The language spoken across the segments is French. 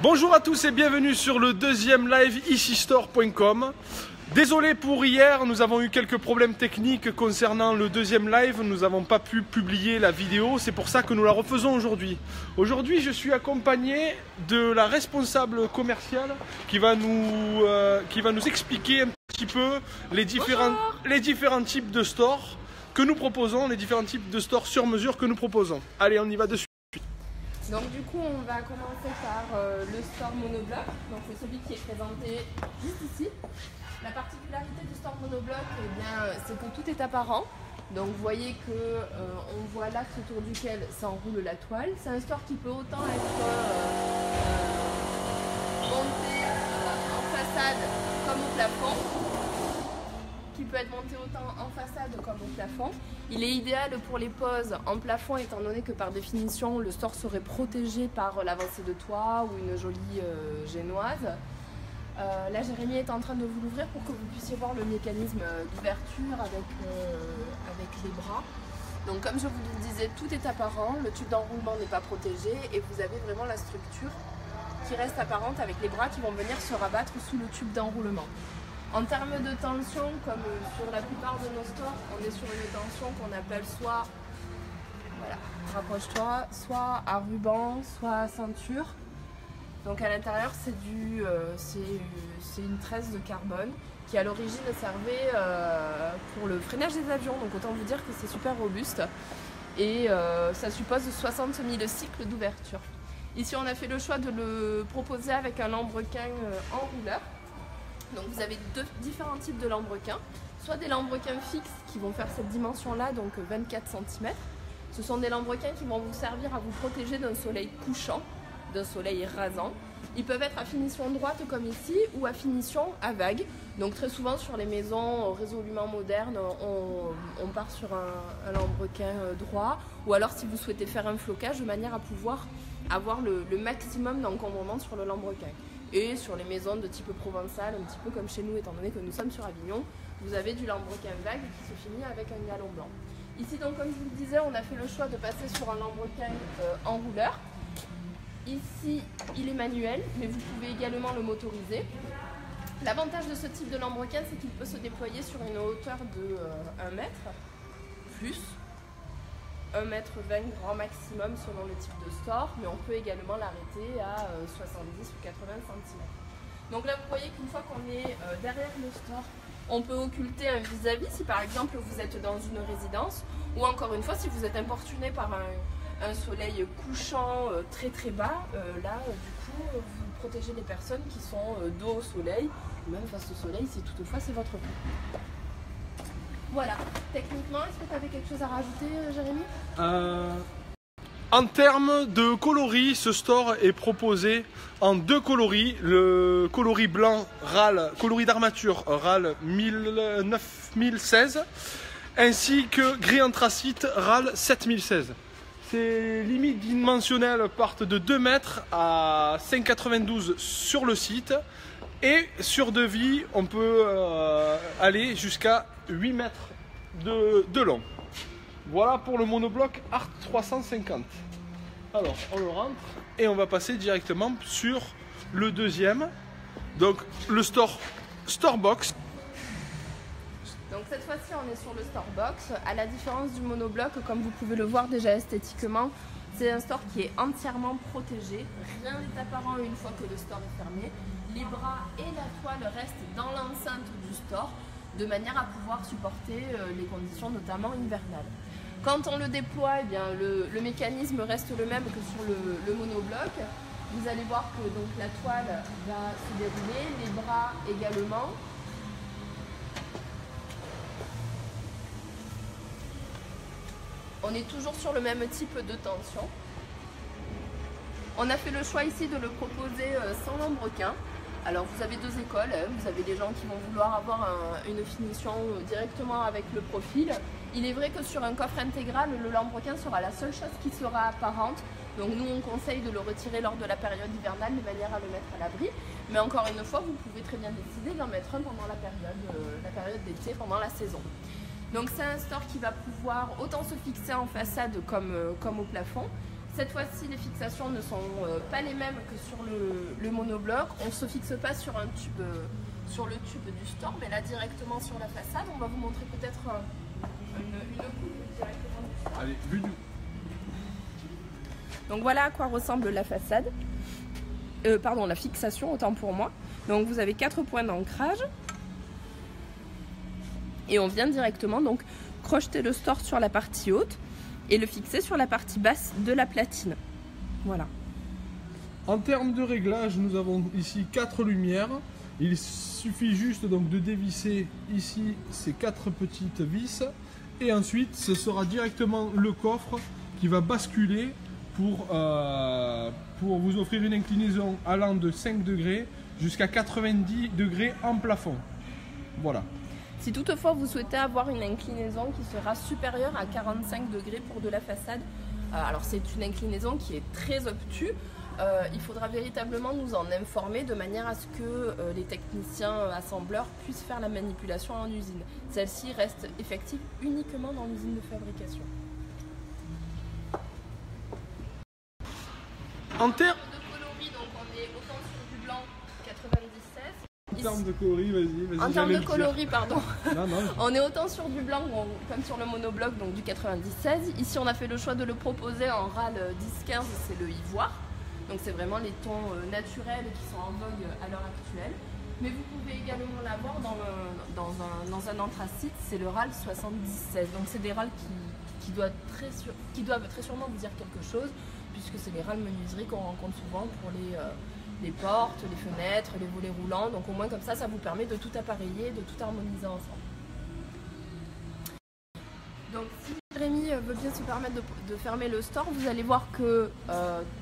Bonjour à tous et bienvenue sur le deuxième live icistore.com. Désolé pour hier, nous avons eu quelques problèmes techniques concernant le deuxième live. Nous n'avons pas pu publier la vidéo, c'est pour ça que nous la refaisons aujourd'hui. Aujourd'hui, je suis accompagné de la responsable commerciale qui va nous expliquer un petit peu les différents types de stores que nous proposons, les différents types de stores sur mesure que nous proposons. Allez, on y va dessus. Donc du coup, on va commencer par le store monobloc. Donc c'est celui qui est présenté juste ici. La particularité du store monobloc, c'est que tout est apparent. Donc vous voyez que on voit l'axe autour duquel s'enroule la toile. C'est un store qui peut autant être monté en façade comme au plafond, qui peut être monté autant en façade comme au plafond. Il est idéal pour les poses en plafond étant donné que par définition le store serait protégé par l'avancée de toit ou une jolie génoise. Là, Jérémy est en train de vous l'ouvrir pour que vous puissiez voir le mécanisme d'ouverture avec les bras. Donc comme je vous le disais, tout est apparent, le tube d'enroulement n'est pas protégé et vous avez vraiment la structure qui reste apparente avec les bras qui vont venir se rabattre sous le tube d'enroulement. En termes de tension, comme sur la plupart de nos stores, on est sur une tension qu'on appelle soit, voilà, rapproche-toi, soit à ruban, soit à ceinture. Donc à l'intérieur, c'est une tresse de carbone qui à l'origine servait pour le freinage des avions. Donc autant vous dire que c'est super robuste et ça suppose 60 000 cycles d'ouverture. Ici, on a fait le choix de le proposer avec un lambrequin enrouleur. Donc vous avez différents types de lambrequins, soit des lambrequins fixes qui vont faire cette dimension-là, donc 24 cm. Ce sont des lambrequins qui vont vous servir à vous protéger d'un soleil couchant, d'un soleil rasant. Ils peuvent être à finition droite comme ici ou à finition à vague. Donc très souvent sur les maisons résolument modernes, on part sur un lambrequin droit, ou alors si vous souhaitez faire un flocage de manière à pouvoir avoir le maximum d'encombrement sur le lambrequin. Et sur les maisons de type provençal, un petit peu comme chez nous, étant donné que nous sommes sur Avignon, vous avez du lambrequin vague qui se finit avec un galon blanc. Ici, donc, comme je vous le disais, on a fait le choix de passer sur un lambrequin enrouleur. Ici, il est manuel, mais vous pouvez également le motoriser. L'avantage de ce type de lambrequin, c'est qu'il peut se déployer sur une hauteur de 1 mètre, plus 1,20 m grand maximum selon le type de store, mais on peut également l'arrêter à 70 ou 80 cm. Donc là, vous voyez qu'une fois qu'on est derrière le store, on peut occulter un vis-à-vis si par exemple vous êtes dans une résidence, ou encore une fois si vous êtes importuné par un soleil couchant très très bas, là du coup vous protégez les personnes qui sont dos au soleil, même face au soleil si toutefois c'est votre cas. Voilà, techniquement, est-ce que tu avais quelque chose à rajouter, Jérémy ? En termes de coloris, ce store est proposé en deux coloris. Le coloris blanc RAL, coloris d'armature RAL 9016, ainsi que gris anthracite RAL 7016. Ces limites dimensionnelles partent de 2 mètres à 5,92 sur le site. Et sur devis, on peut aller jusqu'à 8 mètres de long. Voilà pour le monobloc Art 350. Alors, on le rentre et on va passer directement sur le deuxième. Donc, le Storebox. Donc cette fois-ci, on est sur le Storebox. À la différence du monobloc, comme vous pouvez le voir déjà esthétiquement, c'est un store qui est entièrement protégé. Rien n'est apparent une fois que le store est fermé. Les bras et la toile restent dans l'enceinte du store de manière à pouvoir supporter les conditions notamment hivernales. Quand on le déploie, eh bien, le mécanisme reste le même que sur le monobloc. Vous allez voir que donc, la toile va se dérouler, les bras également. On est toujours sur le même type de tension. On a fait le choix ici de le proposer sans lambrequin. Alors vous avez deux écoles, vous avez des gens qui vont vouloir avoir une finition directement avec le profil. Il est vrai que sur un coffre intégral, le lambrequin sera la seule chose qui sera apparente. Donc nous on conseille de le retirer lors de la période hivernale de manière à le mettre à l'abri. Mais encore une fois, vous pouvez très bien décider d'en mettre un pendant la période d'été, pendant la saison. Donc c'est un store qui va pouvoir autant se fixer en façade comme au plafond. Cette fois-ci, les fixations ne sont pas les mêmes que sur le monobloc. On ne se fixe pas sur un tube, sur le tube du store, mais là directement sur la façade. On va vous montrer peut-être une coupe directement du store. Allez, vue du... Donc voilà à quoi ressemble la façade. Pardon, la fixation, autant pour moi. Donc vous avez 4 points d'ancrage. Et on vient directement donc crocheter le store sur la partie haute et le fixer sur la partie basse de la platine. Voilà. En termes de réglage, nous avons ici 4 lumières. Il suffit juste donc de dévisser ici ces 4 petites vis. Et ensuite, ce sera directement le coffre qui va basculer pour vous offrir une inclinaison allant de 5 degrés jusqu'à 90 degrés en plafond. Voilà. Si toutefois vous souhaitez avoir une inclinaison qui sera supérieure à 45 degrés pour de la façade, alors c'est une inclinaison qui est très obtuse, il faudra véritablement nous en informer de manière à ce que les techniciens assembleurs puissent faire la manipulation en usine. Celle-ci reste effective uniquement dans l'usine de fabrication. En termes de coloris, donc on est autant sur du blanc 96. En termes de coloris, vas-y. En termes de coloris, pardon. Non. On est autant sur du blanc comme sur le monobloc, donc du 96. Ici, on a fait le choix de le proposer en RAL 10-15, c'est le ivoire. Donc c'est vraiment les tons naturels qui sont en vogue à l'heure actuelle. Mais vous pouvez également l'avoir dans un anthracite, c'est le RAL 70-16. Donc c'est des RAL qui doivent très sûrement vous dire quelque chose, puisque c'est les râles menuiseries qu'on rencontre souvent pour les portes, les fenêtres, les volets roulants. Donc au moins comme ça, ça vous permet de tout appareiller, de tout harmoniser ensemble. Donc si Rémi veut bien se permettre de fermer le store, vous allez voir que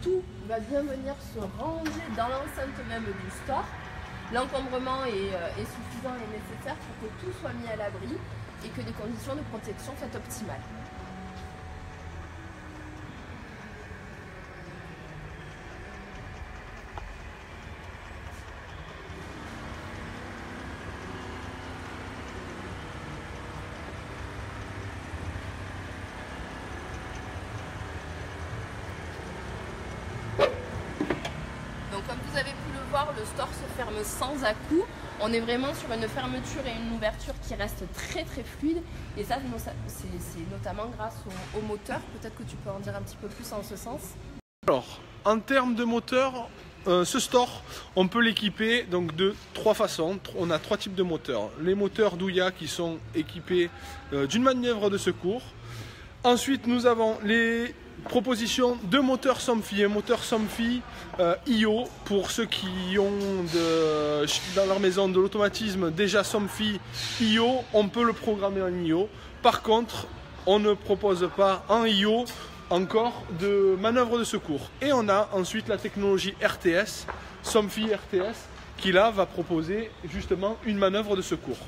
tout va bien venir se ranger dans l'enceinte même du store. L'encombrement est suffisant et nécessaire pour que tout soit mis à l'abri et que les conditions de protection soient optimales. Donc comme vous avez pu le voir, le store se ferme sans à-coups. On est vraiment sur une fermeture et une ouverture qui reste très fluide. Et ça, c'est notamment grâce au moteur. Peut-être que tu peux en dire un petit peu plus en ce sens. Alors, en termes de moteur, ce store, on peut l'équiper donc de 3 façons. On a 3 types de moteurs. Les moteurs Douya qui sont équipés d'une manœuvre de secours. Ensuite, nous avons les proposition de moteur Somfy, un moteur Somfy IO pour ceux qui ont dans leur maison de l'automatisme déjà Somfy IO, on peut le programmer en IO. Par contre, on ne propose pas en IO encore de manœuvre de secours. Et on a ensuite la technologie RTS, Somfy RTS, qui là va proposer justement une manœuvre de secours.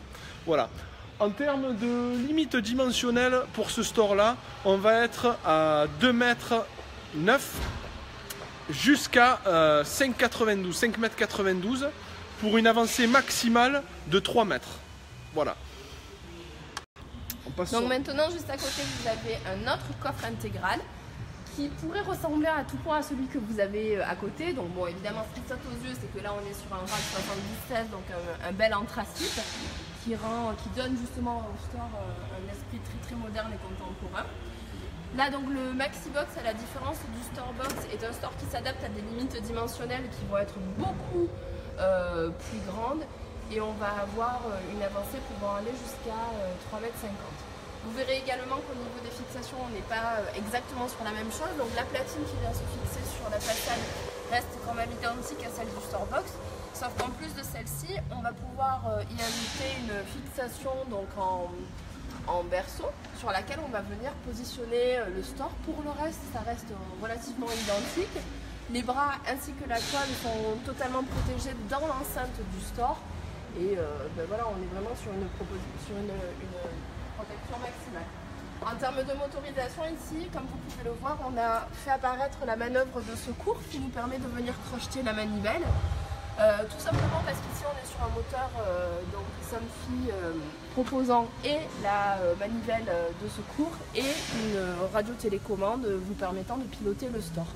Voilà. En termes de limite dimensionnelle pour ce store-là, on va être à 2,9 m jusqu'à 5,92 m pour une avancée maximale de 3 mètres. Voilà. Donc maintenant, juste à côté, vous avez un autre coffre intégral qui pourrait ressembler à tout point à celui que vous avez à côté. Donc bon, évidemment, ce qui saute aux yeux, c'est que là, on est sur un RAL 70-16, donc un bel anthracite qui donne justement au store un esprit très moderne et contemporain. Là, donc le Maxibox, à la différence du Storebox, est un store qui s'adapte à des limites dimensionnelles qui vont être beaucoup plus grandes, et on va avoir une avancée pouvant aller jusqu'à 3,50 m. Vous verrez également qu'au niveau des fixations, on n'est pas exactement sur la même chose. Donc la platine qui vient se fixer sur la façade reste quand même identique à celle du Storebox. Sauf qu'en plus de celle-ci, on va pouvoir y ajouter une fixation donc en berceau sur laquelle on va venir positionner le store. Pour le reste, ça reste relativement identique. Les bras ainsi que la toile sont totalement protégés dans l'enceinte du store. Et voilà, on est vraiment sur une protection maximale. En termes de motorisation ici, comme vous pouvez le voir, on a fait apparaître la manœuvre de secours qui nous permet de venir crocheter la manivelle. Tout simplement parce qu'ici on est sur un moteur donc Somfy proposant et la manivelle de secours et une radio-télécommande vous permettant de piloter le store.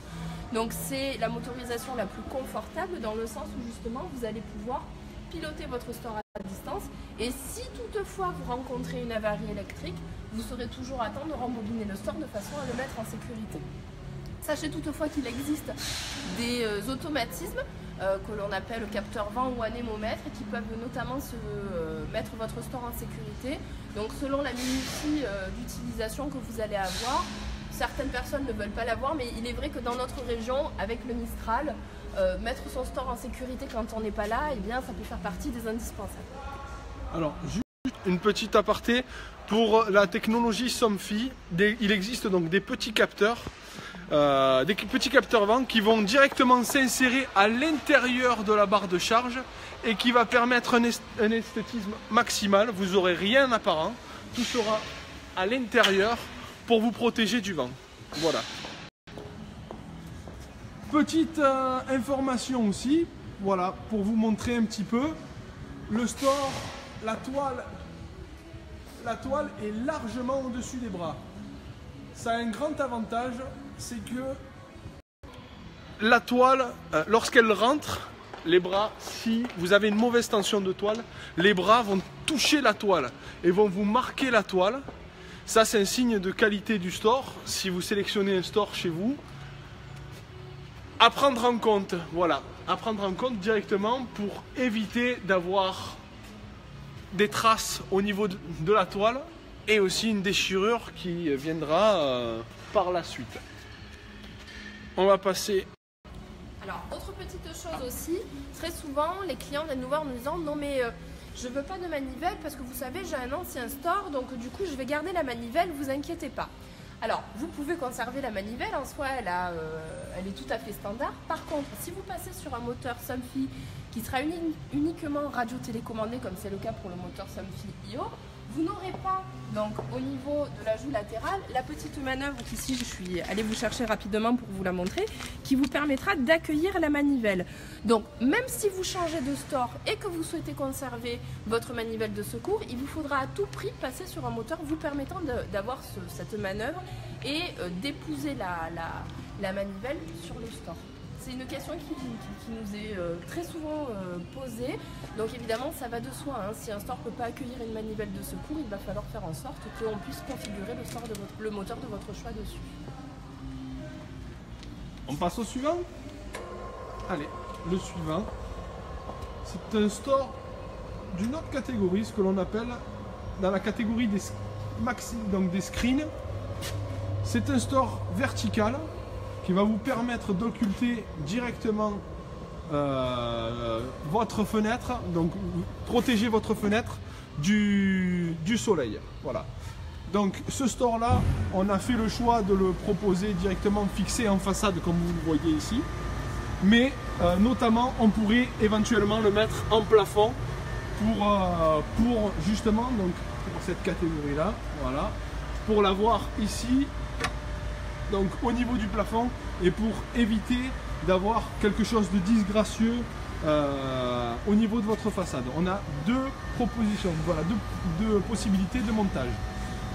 Donc c'est la motorisation la plus confortable dans le sens où justement vous allez pouvoir piloter votre store à distance et si toutefois vous rencontrez une avarie électrique, vous serez toujours à temps de rembobiner le store de façon à le mettre en sécurité. Sachez toutefois qu'il existe des automatismes que l'on appelle capteur vent ou anémomètre qui peuvent notamment mettre votre store en sécurité. Donc selon la minutie d'utilisation que vous allez avoir, certaines personnes ne veulent pas l'avoir, mais il est vrai que dans notre région, avec le Mistral, mettre son store en sécurité quand on n'est pas là, eh bien, ça peut faire partie des indispensables. Alors, juste une petite aparté, pour la technologie Somfy, il existe donc des petits capteurs vent qui vont directement s'insérer à l'intérieur de la barre de charge et qui va permettre un esthétisme maximal. Vous n'aurez rien apparent, tout sera à l'intérieur pour vous protéger du vent. Voilà. Petite information aussi, voilà, pour vous montrer un petit peu, le store, la toile est largement au-dessus des bras. Ça a un grand avantage, c'est que la toile, lorsqu'elle rentre, les bras, si vous avez une mauvaise tension de toile, les bras vont toucher la toile et vont vous marquer la toile. Ça, c'est un signe de qualité du store. Si vous sélectionnez un store chez vous, à prendre en compte, voilà, à prendre en compte directement pour éviter d'avoir des traces au niveau de la toile et aussi une déchirure qui viendra par la suite. On va passer. Alors, autre petite chose aussi, très souvent les clients viennent nous voir en nous disant non mais je veux pas de manivelle parce que vous savez j'ai un ancien store donc du coup je vais garder la manivelle, vous inquiétez pas. Alors, vous pouvez conserver la manivelle, en soi elle est tout à fait standard. Par contre, si vous passez sur un moteur Somfy qui sera uniquement radio-télécommandé, comme c'est le cas pour le moteur Somfy IO, vous n'aurez pas, donc au niveau de la joue latérale, la petite manœuvre qu'ici je suis allée vous chercher rapidement pour vous la montrer, qui vous permettra d'accueillir la manivelle. Donc même si vous changez de store et que vous souhaitez conserver votre manivelle de secours, il vous faudra à tout prix passer sur un moteur vous permettant d'avoir cette manœuvre et d'épouser la manivelle sur le store. C'est une question qui nous est très souvent posée. Donc évidemment, ça va de soi. Hein. Si un store ne peut pas accueillir une manivelle de secours, il va falloir faire en sorte qu'on puisse configurer le moteur de votre choix dessus. On passe au suivant. Allez, le suivant. C'est un store d'une autre catégorie, ce que l'on appelle dans la catégorie des screens. C'est un store vertical qui va vous permettre d'occulter directement votre fenêtre, donc protéger votre fenêtre du soleil. Voilà. Donc ce store là, on a fait le choix de le proposer directement fixé en façade comme vous le voyez ici, mais notamment on pourrait éventuellement le mettre en plafond pour justement donc pour cette catégorie là, voilà, pour l'avoir ici. Donc au niveau du plafond et pour éviter d'avoir quelque chose de disgracieux au niveau de votre façade. On a deux propositions, voilà, deux possibilités de montage.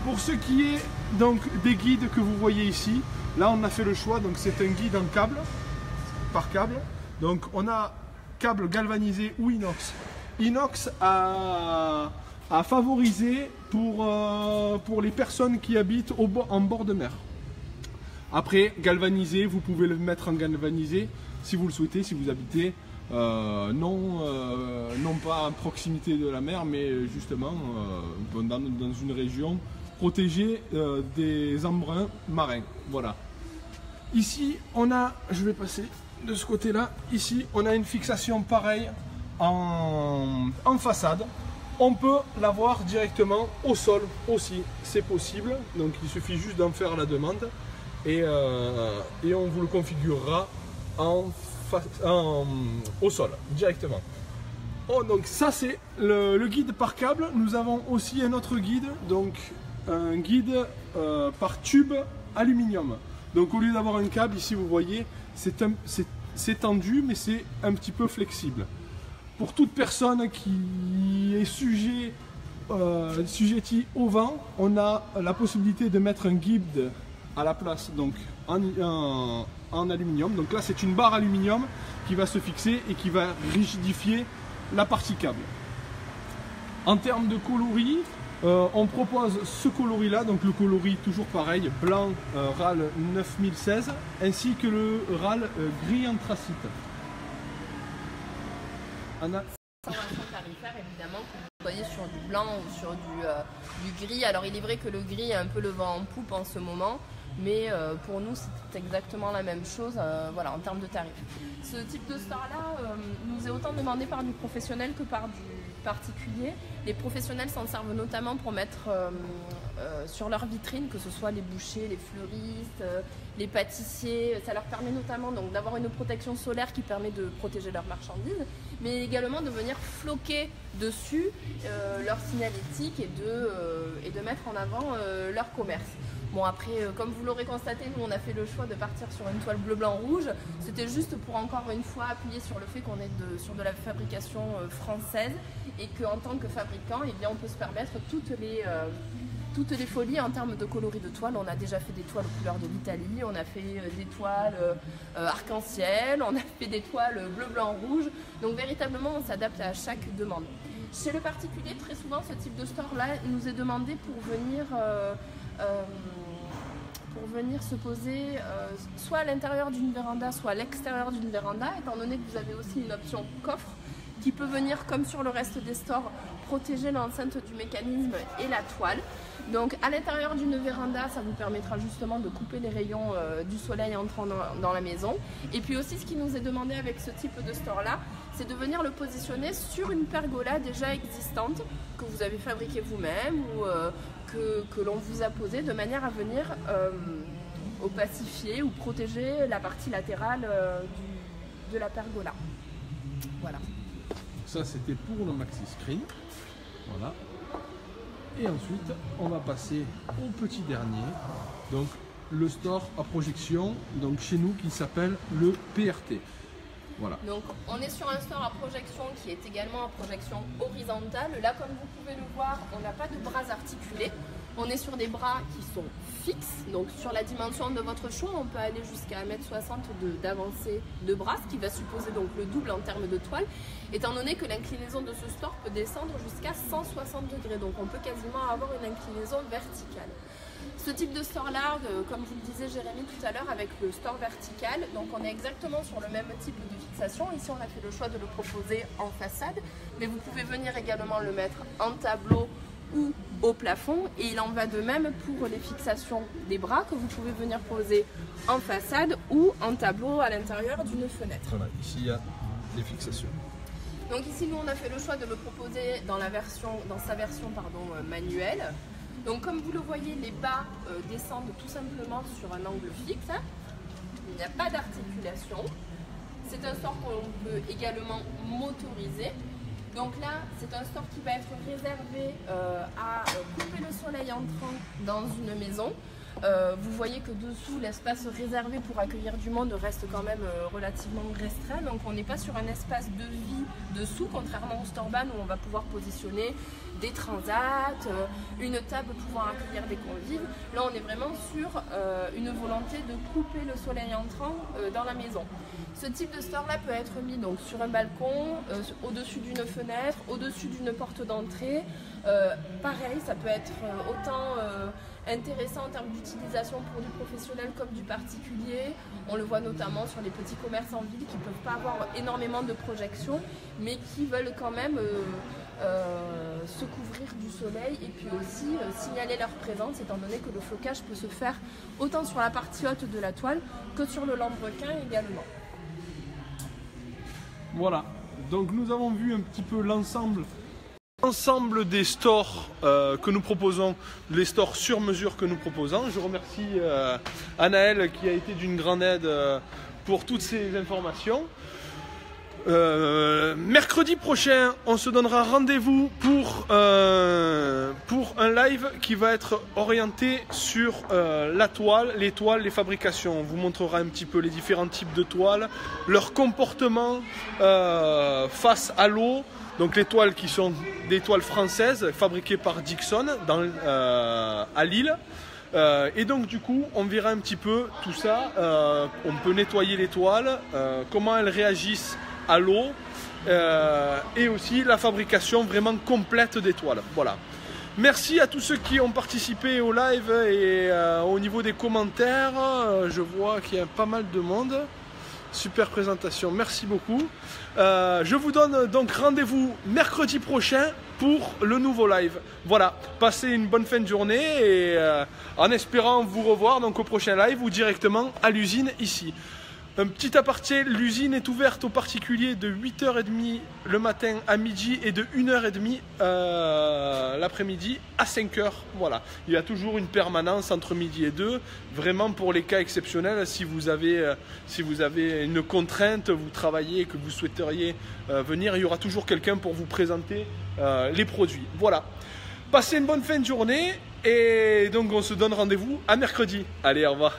Pour ce qui est donc des guides que vous voyez ici, là on a fait le choix, donc c'est un guide en câble, par câble. Donc on a câble galvanisé ou inox. Inox a favorisé pour les personnes qui habitent en bord de mer. Après, galvanisé, vous pouvez le mettre en galvanisé si vous le souhaitez, si vous habitez non pas à proximité de la mer, mais justement dans une région protégée des embruns marins. Voilà. Ici, on a, je vais passer de ce côté-là, ici, on a une fixation pareille en façade. On peut l'avoir directement au sol aussi, c'est possible. Donc il suffit juste d'en faire la demande. Et on vous le configurera au sol directement. Oh, donc ça c'est le guide par câble. Nous avons aussi un autre guide, donc un guide par tube aluminium. Donc au lieu d'avoir un câble ici, vous voyez, c'est tendu mais c'est un petit peu flexible. Pour toute personne qui est sujet assujetti au vent, on a la possibilité de mettre un guide à la place, donc en aluminium. Donc là c'est une barre aluminium qui va se fixer et qui va rigidifier la partie câble. En termes de coloris, on propose ce coloris là, donc le coloris toujours pareil, blanc RAL 9016, ainsi que le RAL gris anthracite. Anna. Tarifaire évidemment, que vous soyez sur du blanc ou sur du gris. Alors il est vrai que le gris a un peu le vent en poupe en ce moment, mais pour nous c'est exactement la même chose voilà, en termes de tarifs. Ce type de store-là nous est autant demandé par du professionnel que par du particulier. Les professionnels s'en servent notamment pour mettre sur leur vitrine, que ce soit les bouchers, les fleuristes, les pâtissiers. Ça leur permet notamment d'avoir une protection solaire qui permet de protéger leurs marchandises, mais également de venir floquer dessus leur signalétique et de mettre en avant leur commerce. Bon après, comme vous l'aurez constaté, nous on a fait le choix de partir sur une toile bleu-blanc-rouge. C'était juste pour encore une fois appuyer sur le fait qu'on est sur de la fabrication française et qu'en tant que fabricant, eh bien, on peut se permettre toutes les folies en termes de coloris de toile. On a déjà fait des toiles aux couleurs de l'Italie, on a fait des toiles arc-en-ciel, on a fait des toiles bleu-blanc-rouge. Donc véritablement, on s'adapte à chaque demande. Chez le particulier, très souvent, ce type de store-là nous est demandé pour venir se poser soit à l'intérieur d'une véranda, soit à l'extérieur d'une véranda, étant donné que vous avez aussi une option coffre qui peut venir, comme sur le reste des stores, protéger l'enceinte du mécanisme et la toile. Donc à l'intérieur d'une véranda, ça vous permettra justement de couper les rayons du soleil entrant dans la maison. Et puis aussi, ce qui nous est demandé avec ce type de store-là, c'est de venir le positionner sur une pergola déjà existante que vous avez fabriquée vous-même ou que l'on vous a posée, de manière à venir opacifier ou protéger la partie latérale de la pergola. Voilà. Ça c'était pour le maxi screen. Voilà. Et ensuite on va passer au petit dernier. Donc le store à projection, donc chez nous, qui s'appelle le PRT. Voilà. Donc on est sur un store à projection qui est également à projection horizontale. Là, comme vous pouvez le voir, on n'a pas de bras articulés. On est sur des bras qui sont fixes. Donc sur la dimension de votre choix, on peut aller jusqu'à 1,60 m d'avancée de bras, ce qui va supposer donc le double en termes de toile, étant donné que l'inclinaison de ce store peut descendre jusqu'à 160 degrés. Donc on peut quasiment avoir une inclinaison verticale. Ce type de store-là, comme vous le disiez Jérémy tout à l'heure, avec le store vertical, donc on est exactement sur le même type de fixation. Ici, on a fait le choix de le proposer en façade, mais vous pouvez venir également le mettre en tableau ou au plafond. Et il en va de même pour les fixations des bras que vous pouvez venir poser en façade ou en tableau à l'intérieur d'une fenêtre. Voilà, ici il y a des fixations. Donc ici, nous, on a fait le choix de le proposer dans sa version manuelle. Donc comme vous le voyez, les bas descendent tout simplement sur un angle fixe. Il n'y a pas d'articulation. C'est un store qu'on peut également motoriser. Donc là, c'est un store qui va être réservé à couper le soleil entrant dans une maison. Vous voyez que dessous, l'espace réservé pour accueillir du monde reste quand même relativement restreint. Donc on n'est pas sur un espace de vie dessous, contrairement au store ban où on va pouvoir positionner des transats, une table pouvant accueillir des convives. Là, on est vraiment sur une volonté de couper le soleil entrant dans la maison. Ce type de store-là peut être mis donc sur un balcon, au-dessus d'une fenêtre, au-dessus d'une porte d'entrée. Pareil, ça peut être autant intéressant en termes d'utilisation pour du professionnel comme du particulier. On le voit notamment sur les petits commerces en ville qui ne peuvent pas avoir énormément de projections, mais qui veulent quand même se couvrir du soleil et puis aussi signaler leur présence, étant donné que le flocage peut se faire autant sur la partie haute de la toile que sur le lambrequin également. Voilà, donc nous avons vu un petit peu l'ensemble des stores que nous proposons, les stores sur mesure que nous proposons. Je remercie Anaëlle qui a été d'une grande aide pour toutes ces informations. Mercredi prochain, on se donnera rendez-vous pour un live qui va être orienté sur la toile, les toiles, les fabrications. On vous montrera un petit peu les différents types de toiles, leur comportement face à l'eau. Donc les toiles qui sont des toiles françaises fabriquées par Dixon à Lille. Et donc du coup on verra un petit peu tout ça, on peut nettoyer les toiles, comment elles réagissent à l'eau et aussi la fabrication vraiment complète des toiles. Voilà. Merci à tous ceux qui ont participé au live et au niveau des commentaires, je vois qu'il y a pas mal de monde. Super présentation, merci beaucoup. Je vous donne donc rendez-vous mercredi prochain pour le nouveau live. Voilà, passez une bonne fin de journée et en espérant vous revoir donc au prochain live ou directement à l'usine ici. Un petit aparté, l'usine est ouverte aux particuliers de 8h30 le matin à midi et de 1h30 l'après-midi à 5h. Voilà, il y a toujours une permanence entre midi et 2. Vraiment pour les cas exceptionnels, si vous avez une contrainte, vous travaillez et que vous souhaiteriez venir, il y aura toujours quelqu'un pour vous présenter les produits. Voilà, passez une bonne fin de journée et donc on se donne rendez-vous à mercredi. Allez, au revoir.